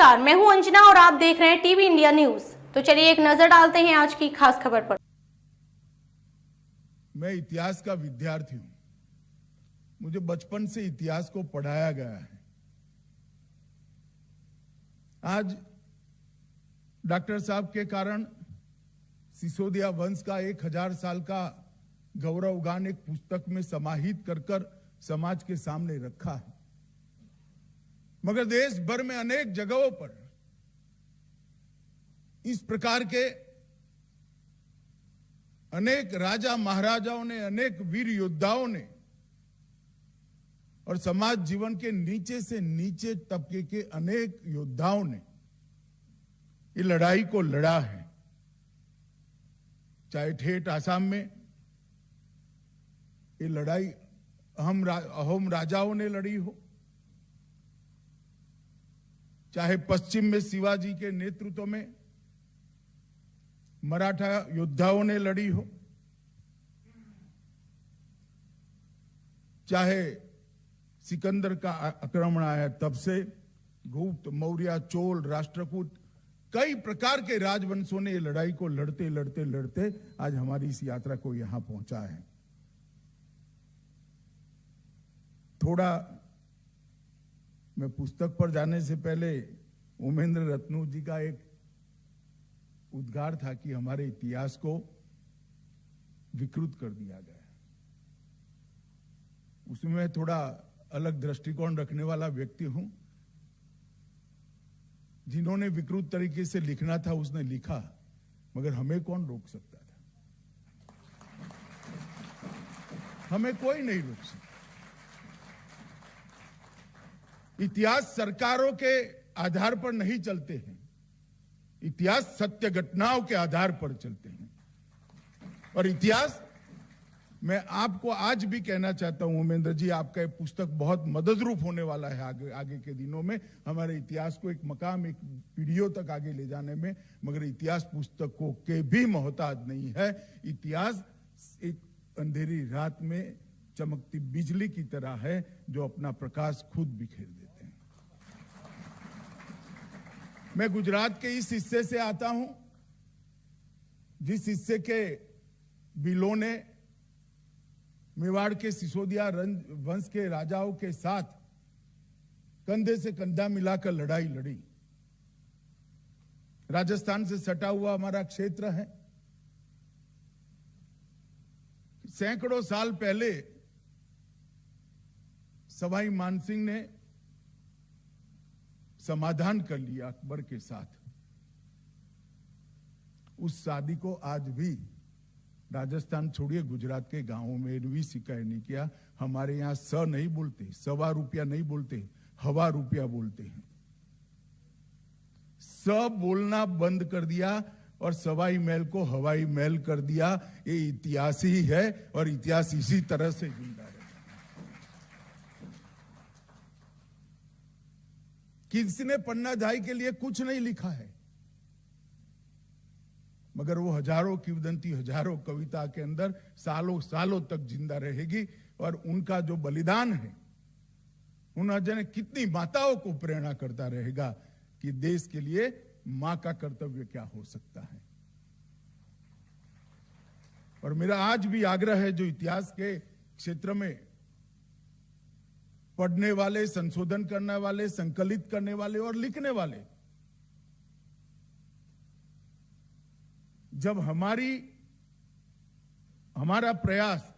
नमस्कार, मैं हूं अंजना और आप देख रहे हैं टीवी इंडिया न्यूज। तो चलिए एक नजर डालते हैं आज की खास खबर पर। मैं इतिहास का विद्यार्थी हूं। मुझे बचपन से इतिहास को पढ़ाया गया है। आज डॉक्टर साहब के कारण सिसोदिया वंश का 1000 साल का गौरवगान एक पुस्तक में समाहित कर समाज के सामने रखा है। मगर देश भर में अनेक जगहों पर इस प्रकार के अनेक राजा महाराजाओं ने, अनेक वीर योद्धाओं ने और समाज जीवन के नीचे से नीचे तबके के अनेक योद्धाओं ने ये लड़ाई को लड़ा है। चाहे ठेठ आसाम में ये लड़ाई अहोम राजाओं ने लड़ी हो, चाहे पश्चिम में शिवाजी के नेतृत्व में मराठा योद्धाओं ने लड़ी हो, चाहे सिकंदर का आक्रमण आया तब से गुप्त, मौर्य, चोल, राष्ट्रकूट, कई प्रकार के राजवंशों ने लड़ाई को लड़ते लड़ते लड़ते आज हमारी इस यात्रा को यहां पहुंचा है। थोड़ा मैं पुस्तक पर जाने से पहले उमेंद्र रत्नू जी का एक उद्गार था कि हमारे इतिहास को विकृत कर दिया गया। उसमें मैं थोड़ा अलग दृष्टिकोण रखने वाला व्यक्ति हूं। जिन्होंने विकृत तरीके से लिखना था उसने लिखा, मगर हमें कौन रोक सकता था? हमें कोई नहीं रोक सकता। इतिहास सरकारों के आधार पर नहीं चलते हैं, इतिहास सत्य घटनाओं के आधार पर चलते हैं। और इतिहास, मैं आपको आज भी कहना चाहता हूं उमेंद्र जी, आपका एक पुस्तक बहुत मददरूप होने वाला है आगे के दिनों में हमारे इतिहास को एक मकाम, एक पीढ़ियों तक आगे ले जाने में। मगर इतिहास पुस्तकों के भी मोहताज नहीं है। इतिहास एक अंधेरी रात में चमकती बिजली की तरह है जो अपना प्रकाश खुद बिखेर देते हैं। मैं गुजरात के इस हिस्से से आता हूं जिस हिस्से के बिलों ने मेवाड़ के सिसोदिया वंश के राजाओं के साथ कंधे से कंधा मिलाकर लड़ाई लड़ी। राजस्थान से सटा हुआ हमारा क्षेत्र है। सैकड़ों साल पहले सवाई मानसिंह ने समाधान कर लिया अकबर के साथ। उस शादी को आज भी राजस्थान छोड़िए, गुजरात के गांवों में भी शिकायत नहीं किया। हमारे यहां स नहीं बोलते, सवा रुपया नहीं बोलते, हवा रुपया बोलते हैं। स बोलना बंद कर दिया और सवाई महल को हवाई महल कर दिया। ये इतिहास ही है और इतिहास इसी तरह से जिंदा है। किसी ने पन्ना ढाई के लिए कुछ नहीं लिखा है, मगर वो हजारों किंवदंती, हजारों कविता के अंदर सालों सालों तक जिंदा रहेगी। और उनका जो बलिदान है, उन्होंने कितनी माताओं को प्रेरणा करता रहेगा कि देश के लिए मां का कर्तव्य क्या हो सकता है। और मेरा आज भी आग्रह है, जो इतिहास के क्षेत्र में पढ़ने वाले, संशोधन करने वाले, संकलित करने वाले और लिखने वाले, जब हमारा प्रयास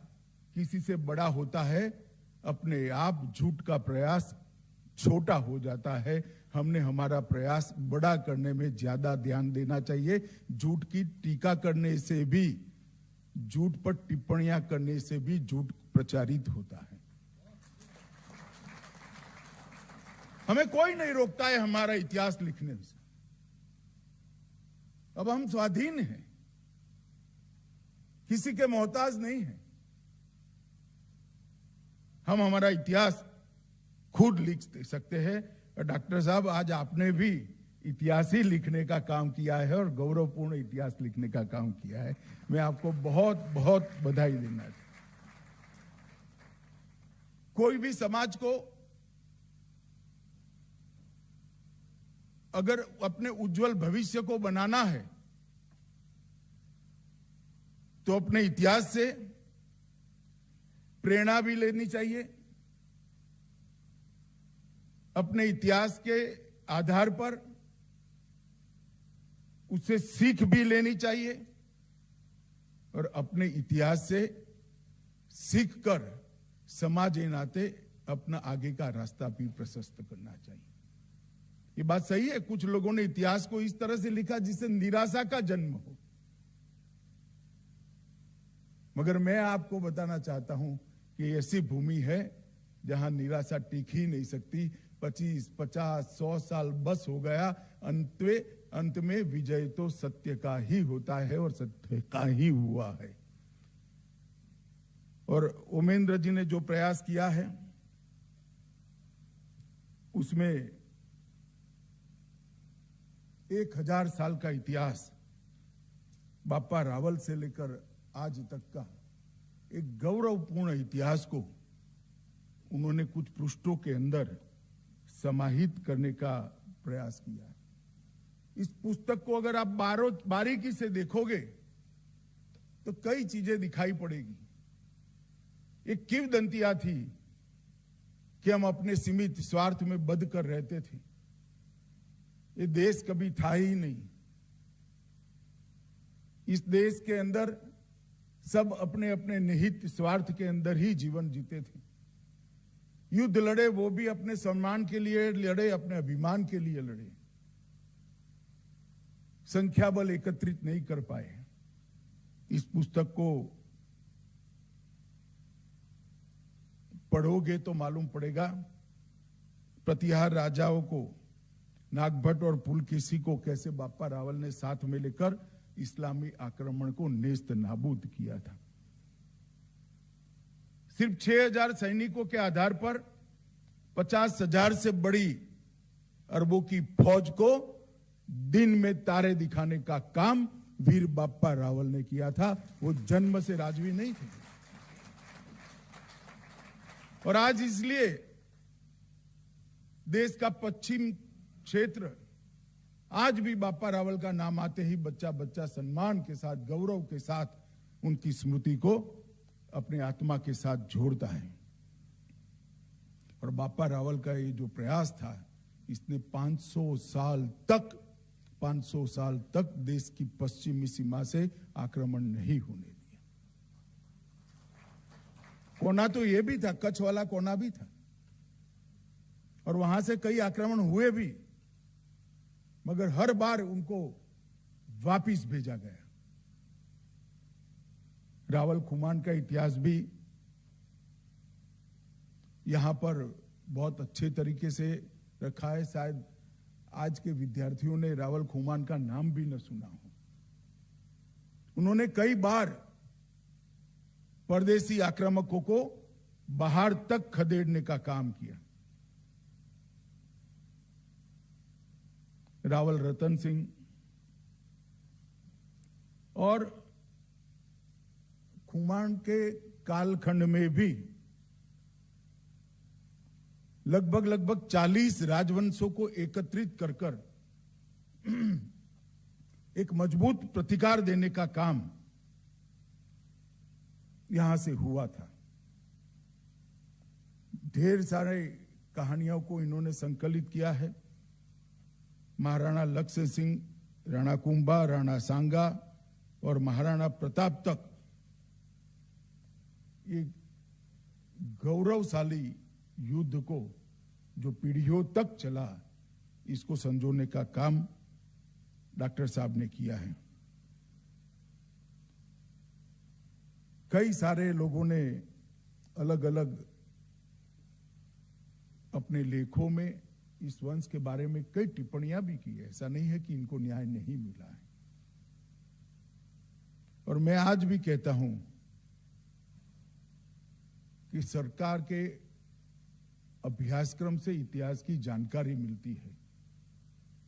किसी से बड़ा होता है, अपने आप झूठ का प्रयास छोटा हो जाता है। हमने हमारा प्रयास बड़ा करने में ज्यादा ध्यान देना चाहिए। झूठ की टीका करने से भी, झूठ पर टिप्पणियां करने से भी झूठ प्रचारित होता है। हमें कोई नहीं रोकता है हमारा इतिहास लिखने से। अब हम स्वाधीन हैं, किसी के मोहताज नहीं हैं। हम हमारा इतिहास खुद लिख सकते हैं। और डॉक्टर साहब, आज आपने भी इतिहास ही लिखने का काम किया है और गौरवपूर्ण इतिहास लिखने का काम किया है। मैं आपको बहुत बहुत बधाई देना चाहता हूं। कोई भी समाज को अगर अपने उज्जवल भविष्य को बनाना है तो अपने इतिहास से प्रेरणा भी लेनी चाहिए, अपने इतिहास के आधार पर उससे सीख भी लेनी चाहिए और अपने इतिहास से सीखकर समाज के नाते अपना आगे का रास्ता भी प्रशस्त करना चाहिए। ये बात सही है, कुछ लोगों ने इतिहास को इस तरह से लिखा जिससे निराशा का जन्म हो, मगर मैं आपको बताना चाहता हूं कि ऐसी भूमि है जहां निराशा टिक ही नहीं सकती। 25, 50, 100 साल बस हो गया, अंत में विजय तो सत्य का ही होता है और सत्य का ही हुआ है। और ओमेंद्र जी ने जो प्रयास किया है उसमें 1000 साल का इतिहास, बापा रावल से लेकर आज तक का एक गौरवपूर्ण इतिहास को उन्होंने कुछ पृष्ठों के अंदर समाहित करने का प्रयास किया है। इस पुस्तक को अगर आप बारीकी से देखोगे तो कई चीजें दिखाई पड़ेगी। एक किंवदंतियां थी कि हम अपने सीमित स्वार्थ में बंध कर रहते थे, ये देश कभी था ही नहीं। इस देश के अंदर सब अपने अपने निहित स्वार्थ के अंदर ही जीवन जीते थे। युद्ध लड़े वो भी अपने सम्मान के लिए लड़े, अपने अभिमान के लिए लड़े, संख्या बल एकत्रित नहीं कर पाए। इस पुस्तक को पढ़ोगे तो मालूम पड़ेगा प्रतिहार राजाओं को, नागभट्ट और पुलकेशी को कैसे बापा रावल ने साथ में लेकर इस्लामी आक्रमण को नेस्त नाबूद किया था। सिर्फ 6000 सैनिकों के आधार पर 50,000 से बड़ी अरबों की फौज को दिन में तारे दिखाने का काम वीर बापा रावल ने किया था। वो जन्म से राजवी नहीं थे। और आज इसलिए देश का पश्चिम क्षेत्र आज भी बापा रावल का नाम आते ही बच्चा बच्चा सम्मान के साथ, गौरव के साथ उनकी स्मृति को अपने आत्मा के साथ जोड़ता है। और बापा रावल का ये जो प्रयास था, इसने 500 साल तक देश की पश्चिमी सीमा से आक्रमण नहीं होने दिया। कोना तो ये भी था, कच्छ वाला कोना भी था, और वहां से कई आक्रमण हुए भी, मगर हर बार उनको वापिस भेजा गया। रावल खुमान का इतिहास भी यहां पर बहुत अच्छे तरीके से रखा है। शायद आज के विद्यार्थियों ने रावल खुमान का नाम भी न सुना हो। उन्होंने कई बार परदेसी आक्रामकों को बाहर तक खदेड़ने का काम किया। रावल रतन सिंह और खुमान के कालखंड में भी लगभग 40 राजवंशों को एकत्रित कर एक मजबूत प्रतिकार देने का काम यहां से हुआ था। ढेर सारे कहानियों को इन्होंने संकलित किया है। महाराणा लक्ष्मण सिंह, राणा कुंभा, राणा सांगा और महाराणा प्रताप तक ये गौरवशाली युद्ध को जो पीढ़ियों तक चला, इसको संजोने का काम डॉक्टर साहब ने किया है। कई सारे लोगों ने अलग अलग अपने लेखों में इस वंश के बारे में कई टिप्पणियां भी की है। ऐसा नहीं है कि इनको न्याय नहीं मिला है। और मैं आज भी कहता हूं कि सरकार के अभ्यासक्रम से इतिहास की जानकारी मिलती है।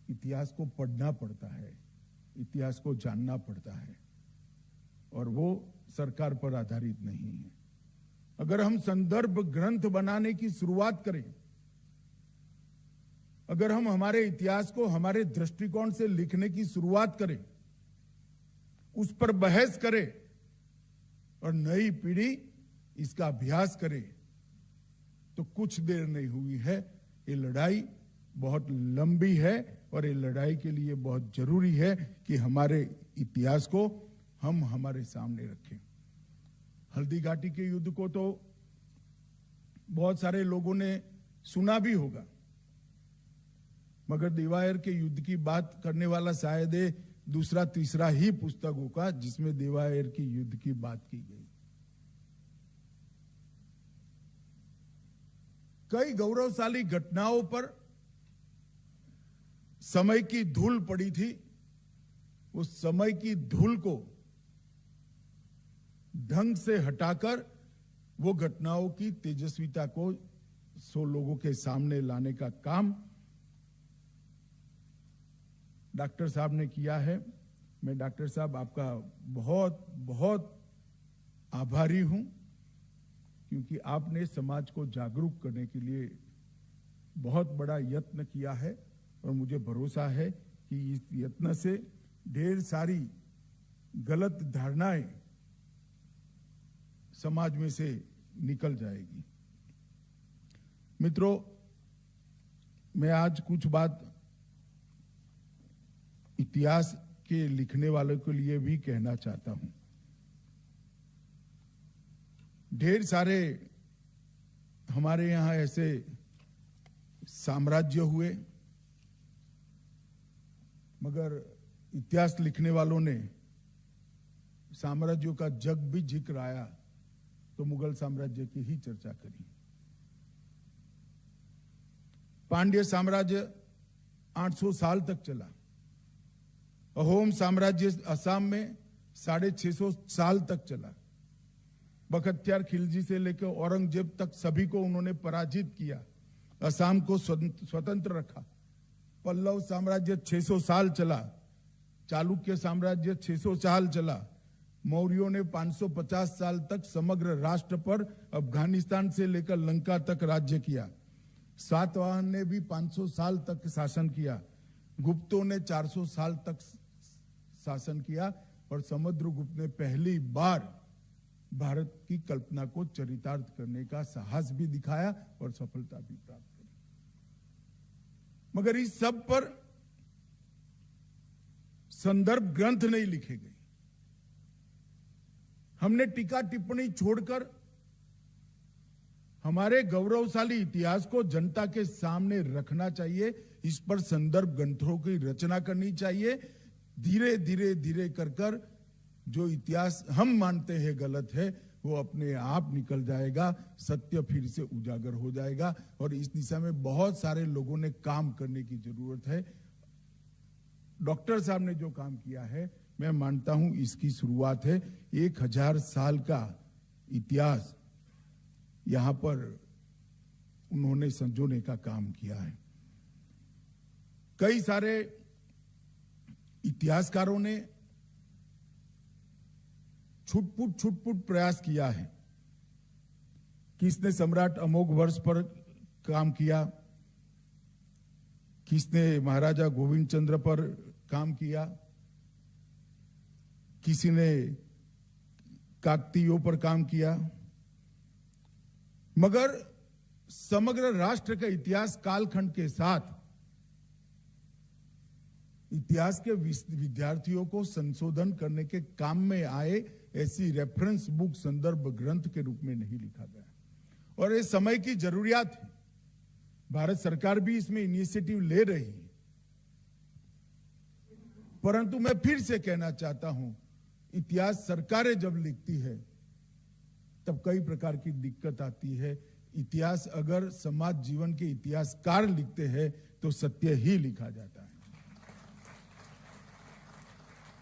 इतिहास को पढ़ना पड़ता है, इतिहास को जानना पड़ता है, और वो सरकार पर आधारित नहीं है। अगर हम संदर्भ ग्रंथ बनाने की शुरुआत करें अगर हम हमारे इतिहास को हमारे दृष्टिकोण से लिखने की शुरुआत करें, उस पर बहस करें और नई पीढ़ी इसका अभ्यास करे, तो कुछ देर नहीं हुई है। ये लड़ाई बहुत लंबी है और ये लड़ाई के लिए बहुत जरूरी है कि हमारे इतिहास को हम हमारे सामने रखें। हल्दी घाटी के युद्ध को तो बहुत सारे लोगों ने सुना भी होगा, मगर देवायर के युद्ध की बात करने वाला शायद दूसरा तीसरा ही पुस्तक होगा जिसमें देवायर की युद्ध की बात की गई। कई गौरवशाली घटनाओं पर समय की धूल पड़ी थी। उस समय की धूल को ढंग से हटाकर वो घटनाओं की तेजस्विता को 100 लोगों के सामने लाने का काम डॉक्टर साहब ने किया है। मैं डॉक्टर साहब आपका बहुत बहुत आभारी हूं, क्योंकि आपने समाज को जागरूक करने के लिए बहुत बड़ा यत्न किया है और मुझे भरोसा है कि इस यत्न से ढेर सारी गलत धारणाएं समाज में से निकल जाएगी। मित्रों, मैं आज कुछ बात इतिहास के लिखने वालों के लिए भी कहना चाहता हूं। ढेर सारे हमारे यहां ऐसे साम्राज्य हुए, मगर इतिहास लिखने वालों ने साम्राज्यों का जब भी जिक्र आया तो मुगल साम्राज्य की ही चर्चा करी। पांड्य साम्राज्य 800 साल तक चला। अहोम साम्राज्य असम में 650 साल तक चला। बख्तियार खिलजी से लेकर औरंगजेब तक सभी को उन्होंने पराजित किया, असम को स्वतंत्र रखा। पल्लव साम्राज्य 600 साल चला। चालुक्य साम्राज्य 600 साल चला। मौर्यों ने 550 साल तक समग्र राष्ट्र पर अफगानिस्तान से लेकर लंका तक राज्य किया। सातवाहन ने भी 500 साल तक शासन किया। गुप्तों ने 400 साल तक शासन किया और समुद्रगुप्त ने पहली बार भारत की कल्पना को चरितार्थ करने का साहस भी दिखाया और सफलता भी प्राप्त की। मगर इस सब पर संदर्भ ग्रंथ नहीं लिखे गए। हमने टीका टिप्पणी छोड़कर हमारे गौरवशाली इतिहास को जनता के सामने रखना चाहिए। इस पर संदर्भ ग्रंथों की रचना करनी चाहिए। धीरे धीरे धीरे कर जो इतिहास हम मानते हैं गलत है, वो अपने आप निकल जाएगा, सत्य फिर से उजागर हो जाएगा। और इस दिशा में बहुत सारे लोगों ने काम करने की जरूरत है। डॉक्टर साहब ने जो काम किया है, मैं मानता हूं इसकी शुरुआत है। 1000 साल का इतिहास यहां पर उन्होंने संजोने का काम किया है। कई सारे इतिहासकारों ने छुटपुट प्रयास किया है। किसने सम्राट अमोघ वर्ष पर काम किया, किसने महाराजा गोविंद चंद्र पर काम किया, किसी ने काकतीयों पर काम किया। मगर समग्र राष्ट्र का इतिहास कालखंड के साथ इतिहास के विद्यार्थियों को संशोधन करने के काम में आए ऐसी रेफरेंस बुक, संदर्भ ग्रंथ के रूप में नहीं लिखा गया। और ये समय की जरूरियात है। भारत सरकार भी इसमें इनिशिएटिव ले रही है। परंतु मैं फिर से कहना चाहता हूं, इतिहास सरकारें जब लिखती है तब कई प्रकार की दिक्कत आती है। इतिहास अगर समाज जीवन के इतिहासकार लिखते हैं तो सत्य ही लिखा जाता है।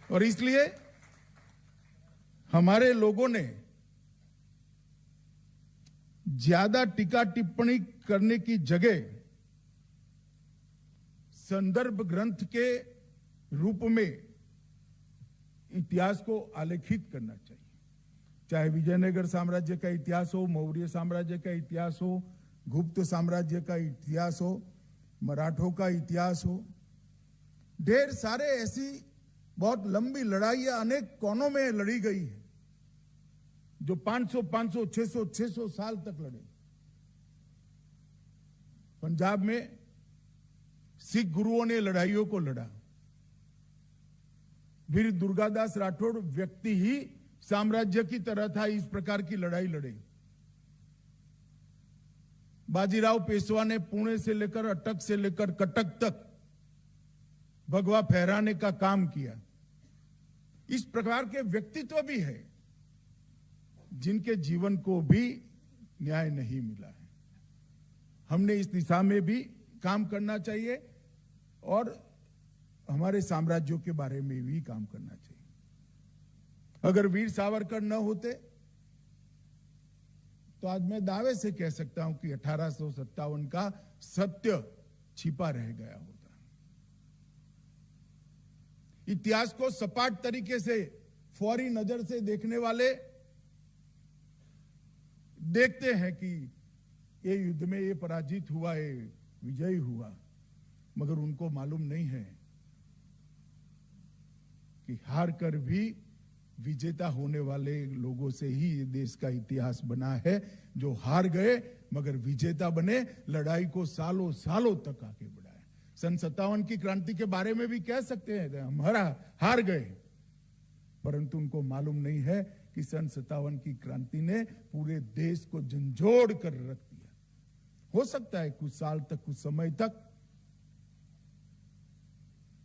और इसलिए हमारे लोगों ने ज्यादा टीका टिप्पणी करने की जगह संदर्भ ग्रंथ के रूप में इतिहास को आलेखित करना चाहिए। चाहे विजयनगर साम्राज्य का इतिहास हो, मौर्य साम्राज्य का इतिहास हो, गुप्त साम्राज्य का इतिहास हो, मराठों का इतिहास हो, ढेर सारे ऐसी बहुत लंबी लड़ाइयां अनेक कोनों में लड़ी गई है, जो 500, 600 साल तक लड़े। पंजाब में सिख गुरुओं ने लड़ाइयों को लड़ा। वीर दुर्गादास राठौड़ व्यक्ति ही साम्राज्य की तरह था, इस प्रकार की लड़ाई लड़े। बाजीराव पेशवा ने पुणे से लेकर अटक से लेकर कटक तक भगवा फहराने का काम किया। इस प्रकार के व्यक्तित्व भी है जिनके जीवन को भी न्याय नहीं मिला है। हमने इस दिशा में भी काम करना चाहिए और हमारे साम्राज्यों के बारे में भी काम करना चाहिए। अगर वीर सावरकर न होते तो आज मैं दावे से कह सकता हूं कि 1857 का सत्य छिपा रह गया होता। इतिहास को सपाट तरीके से फौरी नजर से देखने वाले देखते हैं कि ये युद्ध में ये पराजित हुआ, ये विजयी हुआ, मगर उनको मालूम नहीं है कि हार कर भी विजेता होने वाले लोगों से ही ये देश का इतिहास बना है, जो हार गए मगर विजेता बने, लड़ाई को सालों सालों तक आगे बढ़ाए। सन 57 की क्रांति के बारे में भी कह सकते हैं हम हार गए, परंतु उनको मालूम नहीं है कि सन 57 की क्रांति ने पूरे देश को झंझोड़ कर रख दिया। हो सकता है कुछ साल तक, कुछ समय तक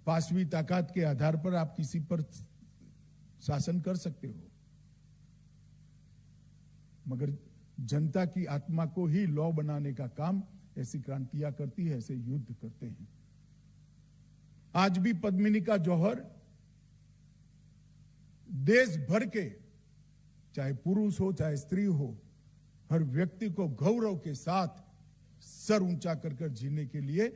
पांचवी ताकत के आधार पर आप किसी पर शासन कर सकते हो, मगर जनता की आत्मा को ही लौ बनाने का काम ऐसी क्रांतियां करती है, ऐसे युद्ध करते हैं। आज भी पद्मिनी का जौहर देश भर के, चाहे पुरुष हो चाहे स्त्री हो, हर व्यक्ति को गौरव के साथ सर ऊंचा कर जीने के लिए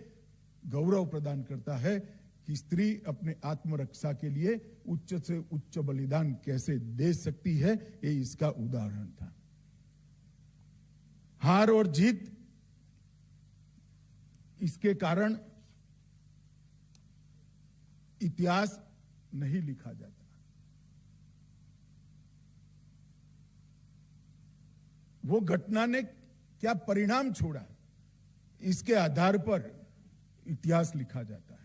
गौरव प्रदान करता है कि स्त्री अपने आत्मरक्षा के लिए उच्च से उच्च बलिदान कैसे दे सकती है। ये इसका उदाहरण था। हार और जीत इसके कारण इतिहास नहीं लिखा जाता। वो घटना ने क्या परिणाम छोड़ा, इसके आधार पर इतिहास लिखा जाता है।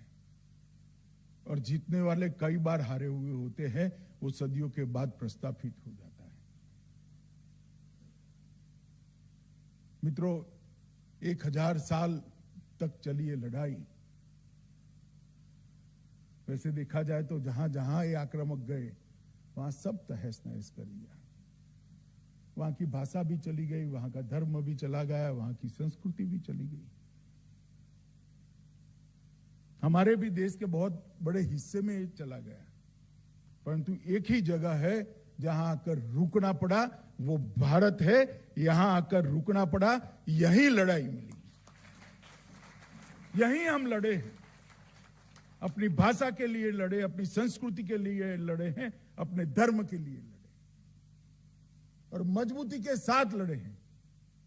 और जीतने वाले कई बार हारे हुए होते हैं, वो सदियों के बाद प्रस्थापित हो जाता है। मित्रों, 1000 साल तक चली ये लड़ाई। वैसे देखा जाए तो जहां जहां ये आक्रामक गए वहां सब तहस नहस कर दिया। वहां की भाषा भी चली गई, वहां का धर्म भी चला गया, वहां की संस्कृति भी चली गई। हमारे भी देश के बहुत बड़े हिस्से में ये चला गया, परंतु एक ही जगह है जहां आकर रुकना पड़ा, वो भारत है। यहां आकर रुकना पड़ा, यहीं लड़ाई मिली, यहीं हम लड़े हैं। अपनी भाषा के लिए लड़े, अपनी संस्कृति के लिए लड़े हैं, अपने धर्म के लिए लड़े और मजबूती के साथ लड़े हैं,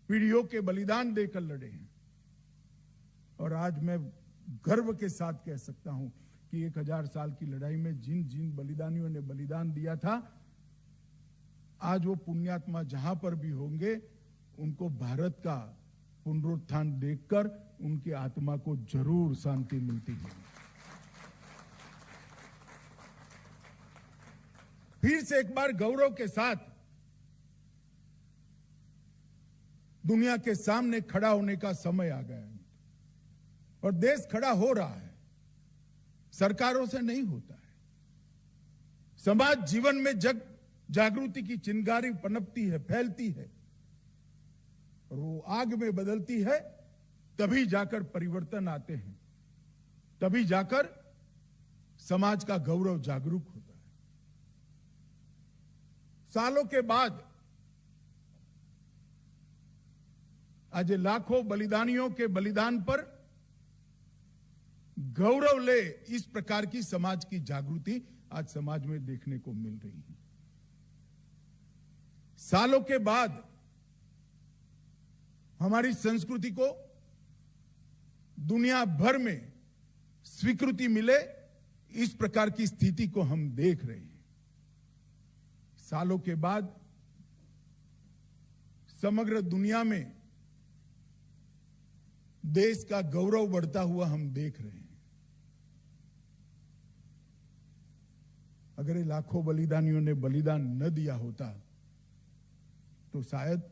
पीढ़ियों के बलिदान देकर लड़े हैं। और आज मैं गर्व के साथ कह सकता हूं कि 1000 साल की लड़ाई में जिन जिन बलिदानियों ने बलिदान दिया था, आज वो पुण्यात्मा जहां पर भी होंगे, उनको भारत का पुनरुत्थान देखकर उनकी आत्मा को जरूर शांति मिलती है। फिर से एक बार गौरव के साथ दुनिया के सामने खड़ा होने का समय आ गया है और देश खड़ा हो रहा है। सरकारों से नहीं होता है। समाज जीवन में जागृति की चिंगारी पनपती है, फैलती है और वो आग में बदलती है, तभी जाकर परिवर्तन आते हैं, तभी जाकर समाज का गौरव जागरूक होता है। सालों के बाद आज लाखों बलिदानियों के बलिदान पर गौरव ले, इस प्रकार की समाज की जागृति आज समाज में देखने को मिल रही है। सालों के बाद हमारी संस्कृति को दुनिया भर में स्वीकृति मिले, इस प्रकार की स्थिति को हम देख रहे हैं। सालों के बाद समग्र दुनिया में देश का गौरव बढ़ता हुआ हम देख रहे हैं। अगर ये लाखों बलिदानियों ने बलिदान न दिया होता तो शायद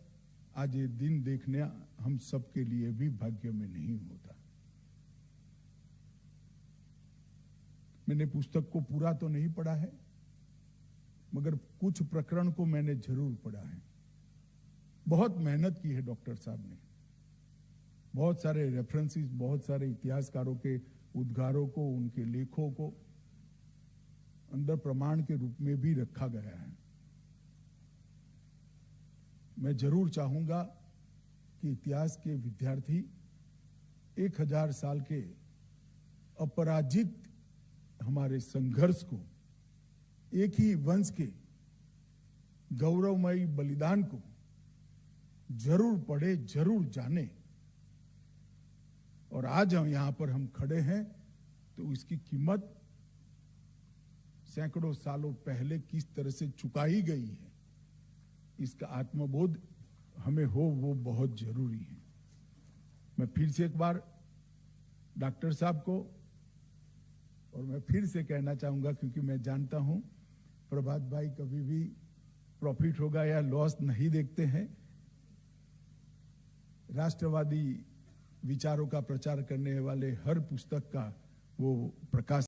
आज ये दिन देखने हम सबके लिए भी भाग्य में नहीं होता। मैंने पुस्तक को पूरा तो नहीं पढ़ा है, मगर कुछ प्रकरण को मैंने जरूर पढ़ा है। बहुत मेहनत की है डॉक्टर साहब ने। बहुत सारे रेफरेंसेस, बहुत सारे इतिहासकारों के उद्गारों को, उनके लेखों को अंदर प्रमाण के रूप में भी रखा गया है। मैं जरूर चाहूंगा कि इतिहास के विद्यार्थी 1000 साल के अपराजित हमारे संघर्ष को, एक ही वंश के गौरवमयी बलिदान को जरूर पढ़े, जरूर जाने। और आज हम यहां पर हम खड़े हैं तो इसकी कीमत सैकड़ों सालों पहले किस तरह से चुकाई गई है, इसका आत्मबोध हमें हो, वो बहुत जरूरी है। मैं फिर से एक बार डॉक्टर साहब को, और मैं फिर से कहना चाहूंगा क्योंकि मैं जानता हूं प्रभात भाई कभी भी प्रॉफिट होगा या लॉस नहीं देखते हैं। राष्ट्रवादी विचारों का प्रचार करने वाले हर पुस्तक का वो प्रकाश